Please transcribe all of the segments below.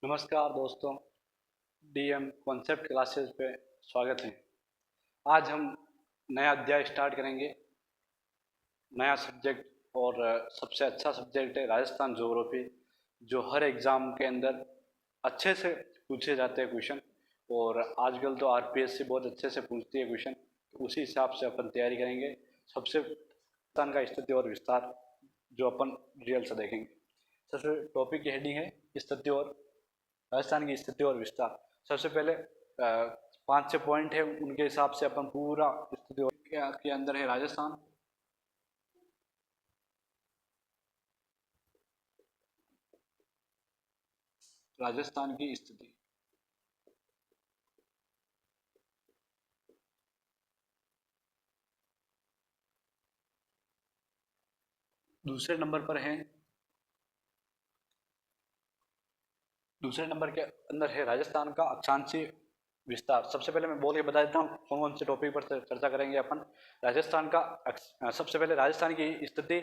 नमस्कार दोस्तों, DM concept classes पे स्वागत है। आज हम नया अध्याय स्टार्ट करेंगे, नया सब्जेक्ट। और सबसे अच्छा सब्जेक्ट है राजस्थान ज्योग्राफी, जो हर एग्ज़ाम के अंदर अच्छे से पूछे जाते हैं क्वेश्चन। और आजकल तो आरपीएससी बहुत अच्छे से पूछती है क्वेश्चन, तो उसी हिसाब से अपन तैयारी करेंगे। सबसे राजस्थान का स्थिति और विस्तार जो अपन रियल से देखेंगे। सबसे टॉपिक की हेडिंग है स्थिति और राजस्थान की स्थिति और विस्तार। सबसे पहले 5-6 पॉइंट है, उनके हिसाब से अपन पूरा स्थिति और के अंदर है राजस्थान। राजस्थान की स्थिति। दूसरे नंबर पर है, दूसरे नंबर के अंदर है राजस्थान का अक्षांशीय विस्तार। सबसे पहले मैं बोल के बता देता हूँ कौन कौन से टॉपिक पर चर्चा करेंगे अपन। राजस्थान का सबसे पहले राजस्थान की स्थिति,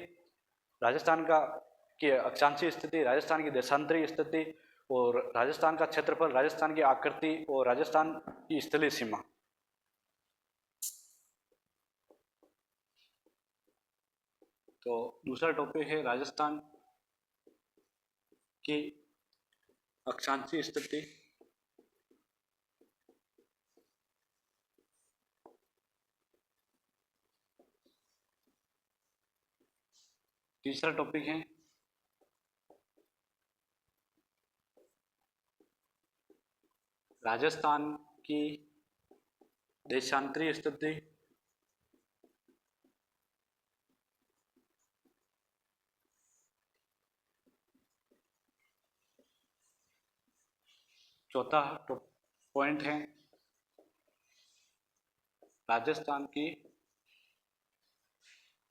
राजस्थान का की अक्षांशीय स्थिति, राजस्थान की देशांतरीय स्थिति, और राजस्थान का क्षेत्रफल, राजस्थान की आकृति, और राजस्थान की स्थलीय सीमा। तो दूसरा टॉपिक है राजस्थान की अक्षांशीय स्थिति, तीसरा टॉपिक है राजस्थान की देशांतरीय स्थिति, चौथा पॉइंट है राजस्थान की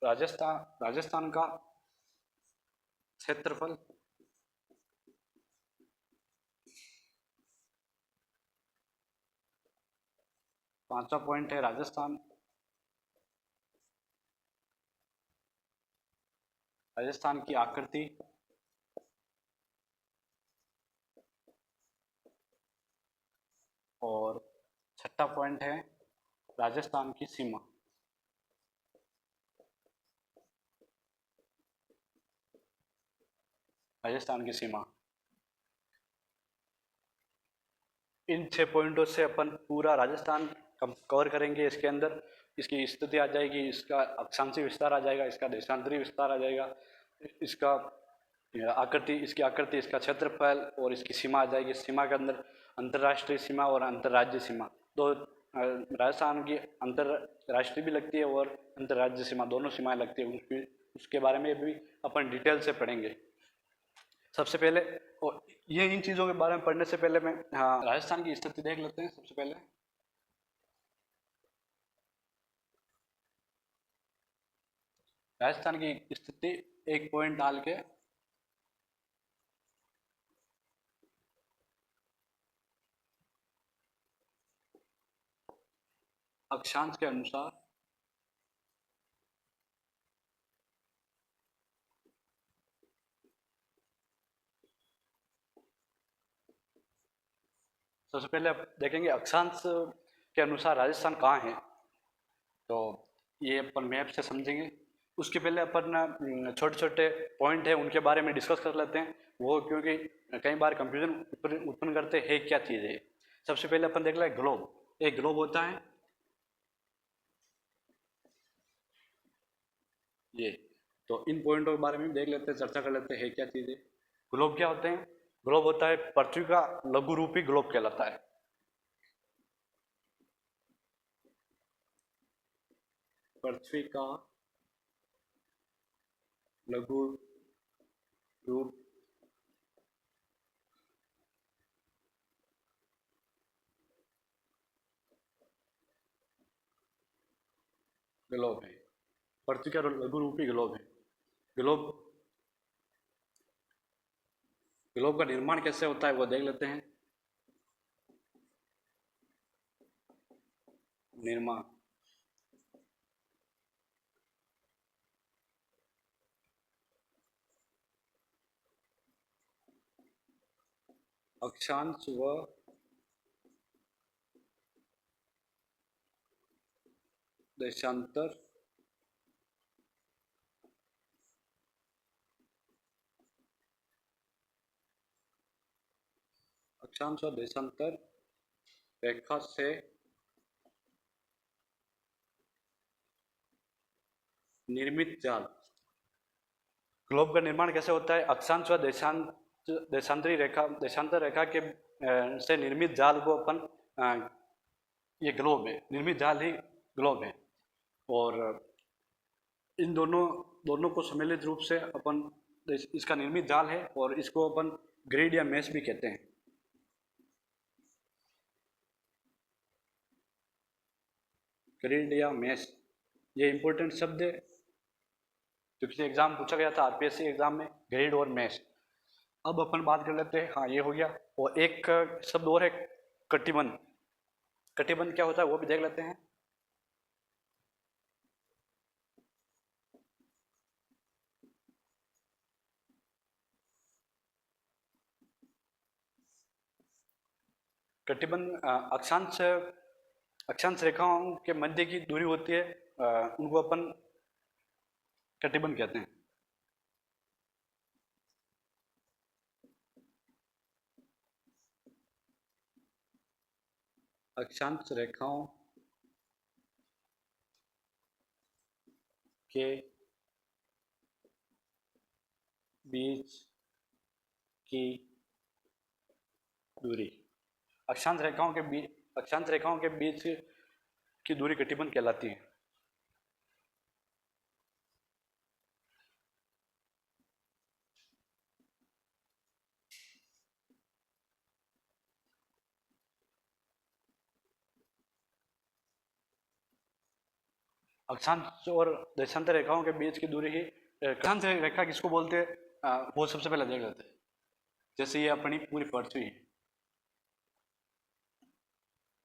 राजस्थान का क्षेत्रफल, पांचवा पॉइंट है राजस्थान की आकृति, और छठा पॉइंट है राजस्थान की सीमा। राजस्थान की सीमा, इन 6 पॉइंटों से अपन पूरा राजस्थान कवर करेंगे। इसके अंदर इसकी स्थिति आ जाएगी, इसका अक्षांशीय विस्तार आ जाएगा, इसका देशांतरीय विस्तार आ जाएगा, इसका आकृति, इसकी आकृति, इसका क्षेत्रफल, और इसकी सीमा आ जाएगी। सीमा के अंदर अंतर्राष्ट्रीय सीमा और अंतर्राज्यीय सीमा, दो राजस्थान की अंतर्राष्ट्रीय भी लगती है और अंतर्राज्यीय सीमा, दोनों सीमाएं लगती है। उसके बारे में भी अपन डिटेल से पढ़ेंगे। सबसे पहले ये इन चीज़ों के बारे में पढ़ने से पहले मैं राजस्थान की स्थिति देख लेते हैं। सबसे पहले राजस्थान की स्थिति एक पॉइंट डाल के अक्षांश के अनुसार सबसे पहले आप देखेंगे अक्षांश के अनुसार राजस्थान कहाँ है, तो ये अपन मैप से समझेंगे। उसके पहले अपन छोटे छोटे पॉइंट है उनके बारे में डिस्कस कर लेते हैं, वो क्योंकि कई बार कंफ्यूजन उत्पन्न करते हैं क्या चीज़ है। सबसे पहले अपन देख लें ग्लोब। एक ग्लोब होता है ये, तो इन पॉइंटों के बारे में देख लेते हैं, चर्चा कर लेते हैं क्या चीज़ है। ग्लोब क्या होते हैं? ग्लोब होता है पृथ्वी का लघु रूपी, ग्लोब कहलाता है। पृथ्वी का लघु रूप ग्लोब है, पृथ्वी का लघु रूपी ग्लोब है। ग्लोब ग्लोब का निर्माण कैसे होता है वो देख लेते हैं। निर्माण, अक्षांश व देशांतर अक्षांश व देशांतर रेखा से निर्मित जाल। ग्लोब का निर्माण कैसे होता है? अक्षांश व देशांतर रेखा के से निर्मित जाल को अपन ये ग्लोब है, निर्मित जाल ही ग्लोब है। और इन दोनों को सम्मिलित रूप से अपन इसका निर्मित जाल है और इसको अपन ग्रिड या मैश भी कहते हैं। ग्रिड या मैश ये इंपॉर्टेंट शब्द है जो किसी एग्जाम पूछा गया था आरपीएससी एग्जाम में, ग्रिड और मैश। अब अपन बात कर लेते हैं, हाँ ये हो गया। और एक शब्द और है, कटिबंध। कटिबंध क्या होता है वो भी देख लेते हैं। कटिबंध अक्षांश रेखाओं के मध्य की दूरी होती है, उनको अपन कटिबंध कहते हैं। अक्षांश रेखाओं के बीच की दूरी, अक्षांश रेखाओं के बीच की दूरी कटिबंध कहलाती है। अक्षांश और देशांतर रेखाओं के बीच की दूरी ही अक्षांश रेखा किसको बोलते हैं वो सबसे पहले देख लेते हैं। जैसे ये अपनी पूरी पृथ्वी है,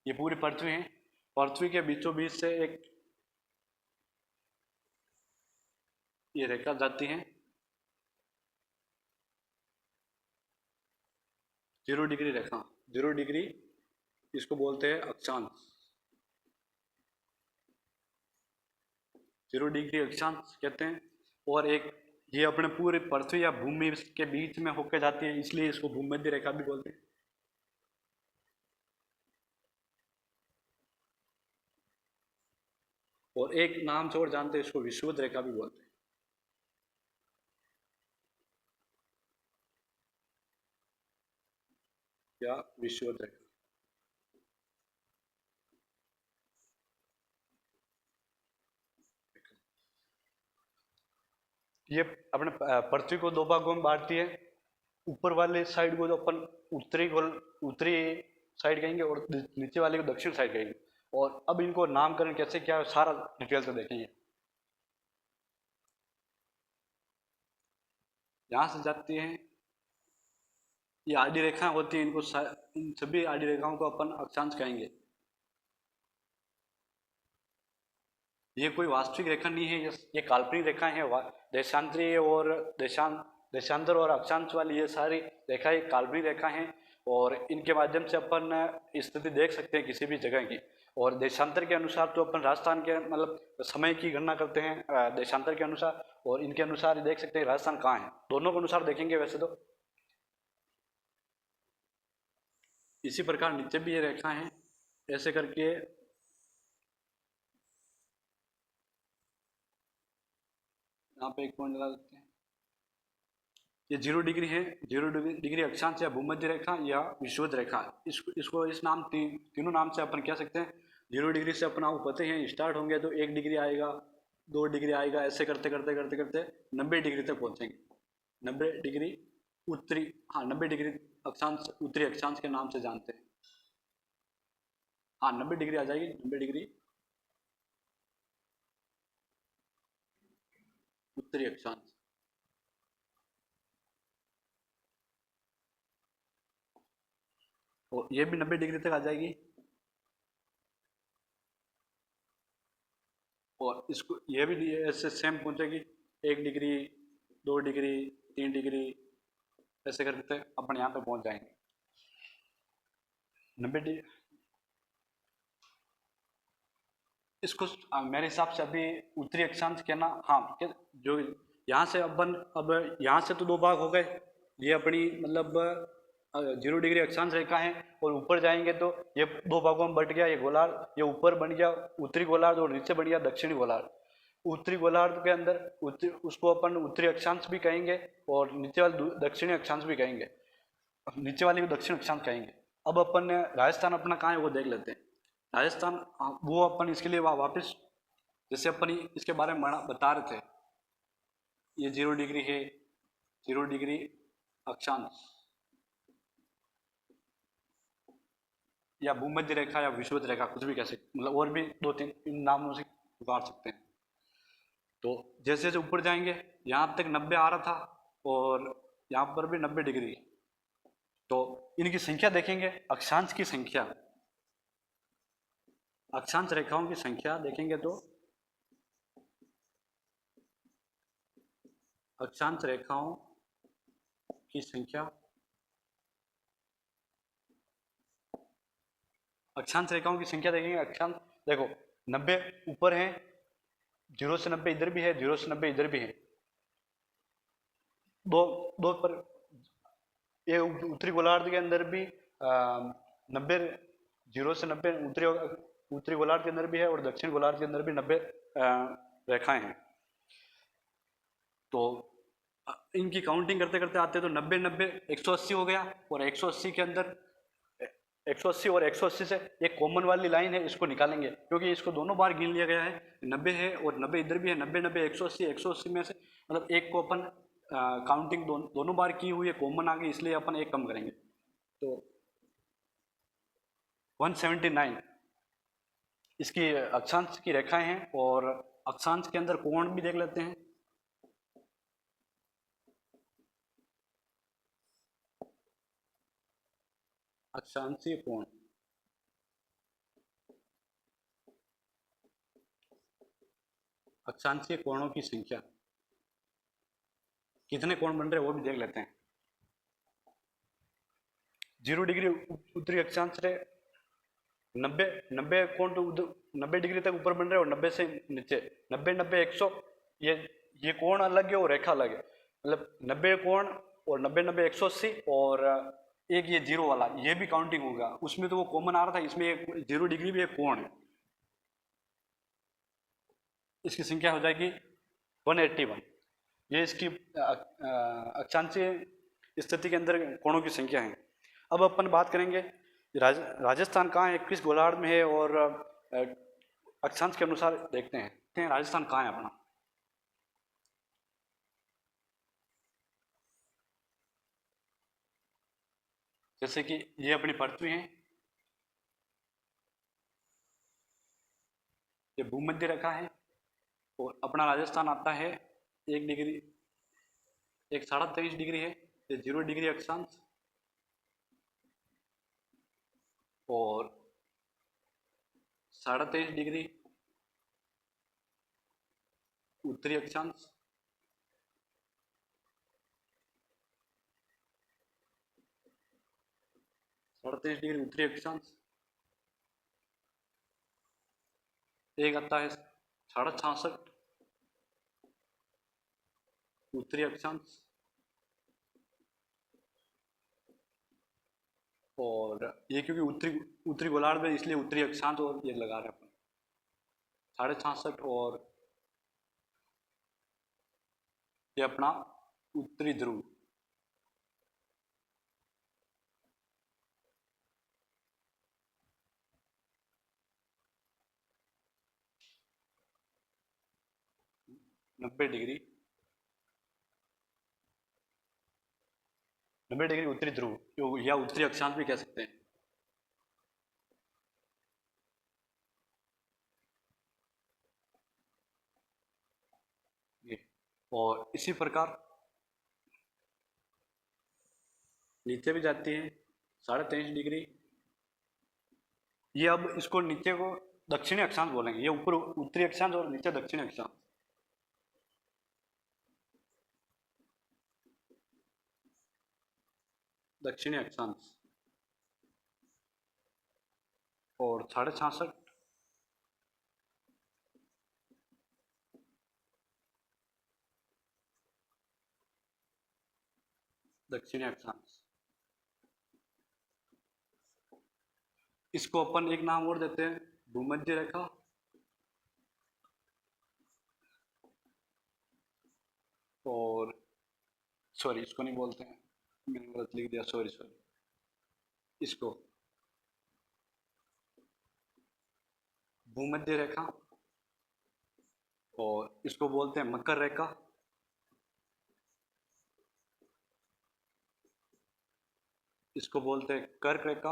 ये पूरी पृथ्वी है, पृथ्वी के बीचों बीच से एक ये रेखा जाती है 0 डिग्री रेखा। 0 डिग्री इसको बोलते हैं अक्षांश। 0 डिग्री अक्षांश कहते हैं। और एक ये अपने पूरे पृथ्वी या भूमि के बीच में होकर जाती है, इसलिए इसको भूमध्य रेखा भी बोलते हैं। और एक नाम से और जानते हैं, इसको विषुवत रेखा भी बोलते हैं। या विषुवत रेखा। ये अपने पृथ्वी को 2 भागों में बांटती है। ऊपर वाले साइड को जो अपन उत्तरी साइड कहेंगे और नीचे वाले को दक्षिण साइड कहेंगे। और अब इनको नामकरण कैसे क्या है सारा डिटेल से देखेंगे। यहाँ से जाती हैं ये आड़ी रेखा होती है, इन सभी आड़ी रेखाओं को अपन अक्षांश कहेंगे। ये कोई वास्तविक रेखा नहीं है, ये काल्पनिक रेखाएं हैं। देशांतरीय और देशांतर और अक्षांश वाली ये सारी रेखाएं काल्पनिक रेखा हैं। और इनके माध्यम से अपन स्थिति देख सकते हैं किसी भी जगह की। और देशांतर के अनुसार तो अपन राजस्थान के मतलब समय की गणना करते हैं देशांतर के अनुसार, और इनके अनुसार देख सकते हैं राजस्थान कहाँ है। दोनों के अनुसार देखेंगे वैसे तो। इसी प्रकार नीचे भी ये रेखा है, ऐसे करके यहाँ पे एक पॉइंट लगा देते हैं। ये 0 डिग्री है, 0 डिग्री अक्षांश या भूमध्य रेखा या विषुवत रेखा। इसको इस नाम तीनों नाम से अपन कह सकते हैं। 0 डिग्री से अपन आपको पता है स्टार्ट होंगे तो 1 डिग्री आएगा, 2 डिग्री आएगा, ऐसे करते करते करते करते 90 डिग्री तक पहुंचेंगे। 90 डिग्री उत्तरी, हाँ 90 डिग्री अक्षांश उत्तरी अक्षांश के नाम से जानते हैं। हाँ 90 डिग्री आ जाएगी, 90 डिग्री उत्तरी अक्षांश। और ये भी 90 डिग्री तक आ जाएगी। और इसको ये भी ऐसे सेम पहुंचेगी 1 डिग्री, 2 डिग्री, 3 डिग्री, ऐसे करते अपन यहाँ पे पहुंच जाएंगे। 90 इसको मेरे हिसाब से अभी उत्तरी अक्षांश कहना, हाँ जो यहाँ से अपन अब यहाँ से तो दो भाग हो गए, ये अपनी मतलब 0 डिग्री अक्षांश रेखा है, और ऊपर जाएंगे तो ये दो भागों में बट गया, ये गोलार्ध, ये ऊपर बन गया उत्तरी गोलार्ध और नीचे बन गया दक्षिणी गोलार्ध। उत्तरी गोलार्ध के अंदर उत्तरी, उसको अपन उत्तरी अक्षांश भी कहेंगे और नीचे वाले दक्षिणी अक्षांश भी कहेंगे, नीचे वाले को दक्षिण अक्षांश कहेंगे। अब अपन राजस्थान अपना कहाँ है वो देख लेते हैं। राजस्थान वो अपन इसके लिए वापस, जैसे अपन इसके बारे में बता रहे थे, ये 0 डिग्री है, 0 डिग्री अक्षांश या भूमध्य रेखा या विषुवत रेखा, कुछ भी कह सकते, मतलब और भी दो तीन इन नामों से पुकार सकते हैं। तो जैसे जैसे ऊपर जाएंगे, यहाँ तक 90 आ रहा था और यहाँ पर भी 90 डिग्री, तो इनकी संख्या देखेंगे, अक्षांश की संख्या, अक्षांश रेखाओं की संख्या देखेंगे तो अक्षांश रेखाओं की संख्या, अक्षांश रेखाओं की संख्या देखेंगे। अक्षांश देखो 90 ऊपर है, 0 से 90 इधर भी है, 0 से 90 इधर भी है, दो दो पर ये उत्तरी गोलार्ध के अंदर भी 90, 0 से 90 उत्तरी गोलार्ध के अंदर भी है और दक्षिण गोलार्ध के अंदर भी 90 रेखाएं हैं। तो इनकी काउंटिंग करते करते आते हैं तो 90 90 180 हो गया, और 180 के अंदर 180 और 180 से एक कॉमन वाली लाइन है, इसको निकालेंगे क्योंकि इसको दोनों बार गिन लिया गया है। 90 है और 90 इधर भी है, 90 90 180, 180 में से मतलब एक को अपन काउंटिंग दोनों बार की हुई है, कॉमन आ गई, इसलिए अपन एक कम करेंगे। तो 179 इसकी अक्षांश की रेखाएं हैं, और अक्षांश के अंदर कोण भी देख लेते हैं। अक्षांशीय कोण, अक्षांशीय कोणों की संख्या, कितने कोण बन रहे हैं वो भी देख लेते हैं। 0 डिग्री उत्तरी अक्षांश से 90 90 कोण तो 90 डिग्री तक ऊपर बन रहे हैं और 90 से नीचे 90 90 100, ये कोण अलग है और रेखा अलग है, मतलब 90 कोण और 90 90 180, और एक ये 0 वाला ये भी काउंटिंग होगा, उसमें तो वो कॉमन आ रहा था, इसमें एक 0 डिग्री भी एक कोण है, इसकी संख्या हो जाएगी 181। ये इसकी अक्षांशीय स्थिति के अंदर कोणों की संख्या है। अब अपन बात करेंगे राजस्थान कहाँ है, किस गोलार्ध में है, और अक्षांश के अनुसार देखते हैं राजस्थान कहाँ है अपना। जैसे कि ये अपनी पृथ्वी है, ये भूमध्य रेखा है, और अपना राजस्थान आता है 1 डिग्री, एक 23.5 डिग्री है, ये 0 डिग्री अक्षांश, और 23.5 डिग्री उत्तरी अक्षांश, डिग्री उत्तरी अक्षांश, एक आता है 66.5 उत्तरी अक्षांश, और ये क्योंकि उत्तरी गोलार्ध में इसलिए उत्तरी अक्षांश और ये लगा रहे हैं अपन 66.5, और ये अपना उत्तरी ध्रुव। नब्बे डिग्री उत्तरी ध्रुव या उत्तरी अक्षांश भी कह सकते हैं। ये और इसी प्रकार नीचे भी जाती है 23.5 डिग्री। ये अब इसको नीचे को दक्षिणी अक्षांश बोलेंगे, ये ऊपर उत्तरी अक्षांश और नीचे दक्षिणी अक्षांश। दक्षिणी अक्षांश और 66.5 दक्षिणी अक्षांश। इसको अपन एक नाम और देते हैं, भूमध्य रेखा। और सॉरी, इसको नहीं बोलते हैं, मैंने गलत लिख दिया, सॉरी। इसको भूमध्य रेखा, और इसको बोलते हैं मकर रेखा। इसको बोलते हैं कर्क रेखा।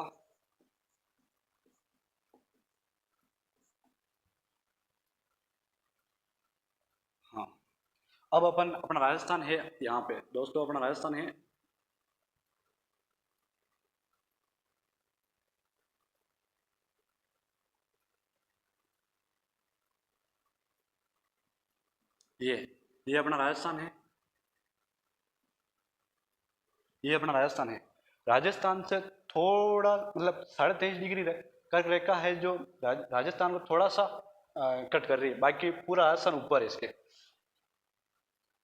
हाँ, अब अपन अपना राजस्थान है यहाँ पे दोस्तों, अपना राजस्थान है ये अपना राजस्थान है, ये अपना राजस्थान है। राजस्थान से थोड़ा मतलब 23.5 डिग्री कर्क रेखा है जो राजस्थान को थोड़ा सा कट कर रही है, बाकी पूरा राजस्थान ऊपर है इसके।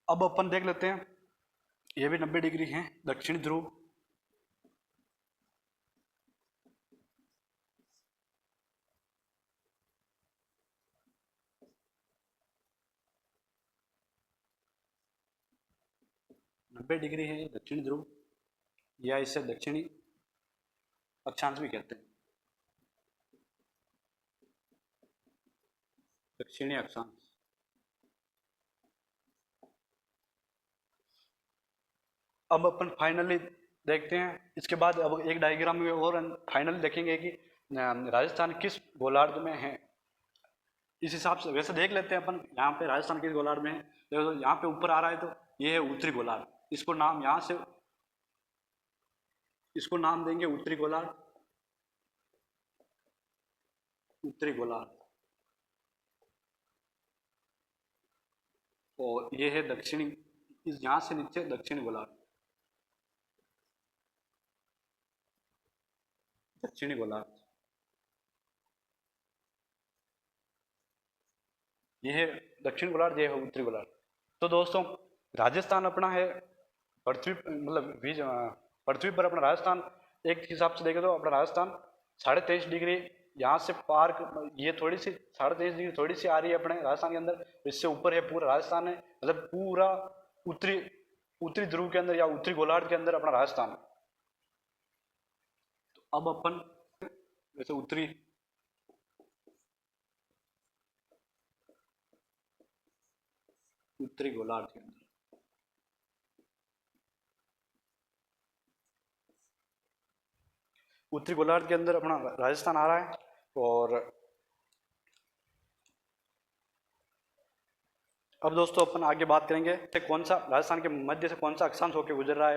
अब अपन देख लेते हैं, ये भी 90 डिग्री है, दक्षिणी ध्रुव। नब्बे डिग्री है दक्षिणी ध्रुव, या इसे दक्षिणी अक्षांश भी कहते हैं, दक्षिणी अक्षांश। अब अपन फाइनली देखते हैं, इसके बाद अब एक डायग्राम में और फाइनली देखेंगे कि राजस्थान किस गोलार्ध में है। इस हिसाब से वैसे देख लेते हैं अपन, यहाँ पे राजस्थान किस गोलार्ध में है। देखो यहाँ पे ऊपर आ रहा है तो ये है उत्तरी गोलार्ध, इसको नाम यहाँ से इसको नाम देंगे उत्तरी गोलार्ध, उत्तरी गोलार्ध। और ये है दक्षिणी, इस यहाँ से नीचे दक्षिणी गोलार्ध, दक्षिणी गोलार्ध। ये है दक्षिण गोलार्ध, ये है उत्तरी गोलार्ध। तो दोस्तों राजस्थान अपना है पृथ्वी, मतलब पृथ्वी पर अपना राजस्थान एक हिसाब से देखें तो अपना राजस्थान 23.5 डिग्री यहाँ से पार, ये थोड़ी सी 23.5 डिग्री थोड़ी सी आ रही है अपने राजस्थान के अंदर, इससे ऊपर है पूरा राजस्थान है, मतलब पूरा उत्तरी उत्तरी ध्रुव के अंदर या उत्तरी गोलार्ध के अंदर अपना राजस्थान है। तो अब अपन वैसे उत्तरी गोलार्ध के अंदर उत्तरी गोलार्ध के अंदर अपना राजस्थान आ रहा है। और अब दोस्तों अपन आगे बात करेंगे कौन सा राजस्थान के मध्य से कौन सा अक्षांश होकर गुजर रहा है।